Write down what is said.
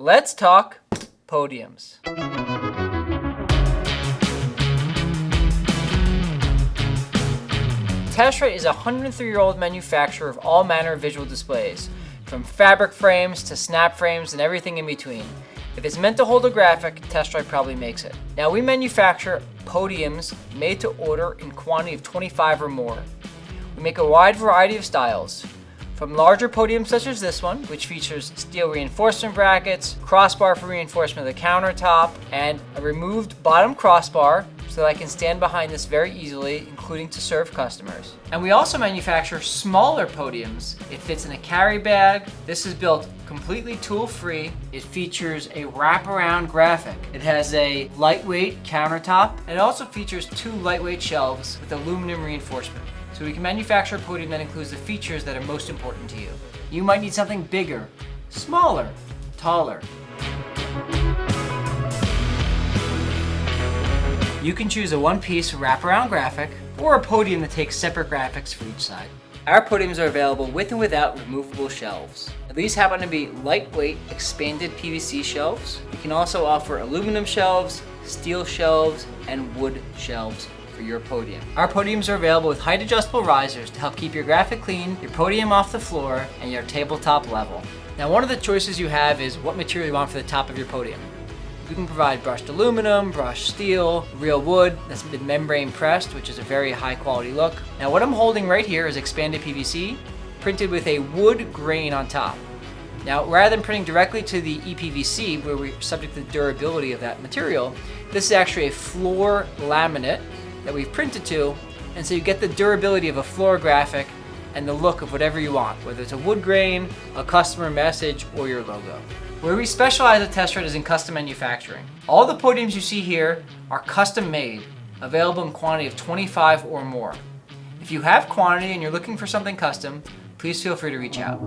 let's talk podiums. Testrite is a 103-year-old manufacturer of all manner of visual displays, from fabric frames to snap frames and everything in between. If it's meant to hold a graphic, Testrite probably makes it. Now, we manufacture podiums made to order in quantity of 25 or more. We make a wide variety of styles, from larger podiums such as this one, which features steel reinforcement brackets, crossbar for reinforcement of the countertop, and a removed bottom crossbar so that I can stand behind this very easily, including to serve customers. And we also manufacture smaller podiums. It fits in a carry bag. This is built completely tool-free. It features a wraparound graphic. It has a lightweight countertop, and it also features 2 lightweight shelves with aluminum reinforcement. So we can manufacture a podium that includes the features that are most important to you. You might need something bigger, smaller, taller. You can choose a one-piece wraparound graphic or a podium that takes separate graphics for each side. Our podiums are available with and without removable shelves. Now, these happen to be lightweight expanded PVC shelves. We can also offer aluminum shelves, steel shelves, and wood shelves for your podium. Our podiums are available with height adjustable risers to help keep your graphic clean, your podium off the floor, and your tabletop level. Now, one of the choices you have is what material you want for the top of your podium. We can provide brushed aluminum, brushed steel, real wood that's been membrane pressed, which is a very high quality look. Now, what I'm holding right here is expanded PVC printed with a wood grain on top. Now, rather than printing directly to the EPVC, where we're subject to the durability of that material, this is actually a floor laminate that we've printed to, and so you get the durability of a floor graphic and the look of whatever you want, whether it's a wood grain, a customer message, or your logo. Where we specialize at Testrite is in custom manufacturing. All the podiums you see here are custom made, available in quantity of 25 or more. If you have quantity and you're looking for something custom, please feel free to reach out.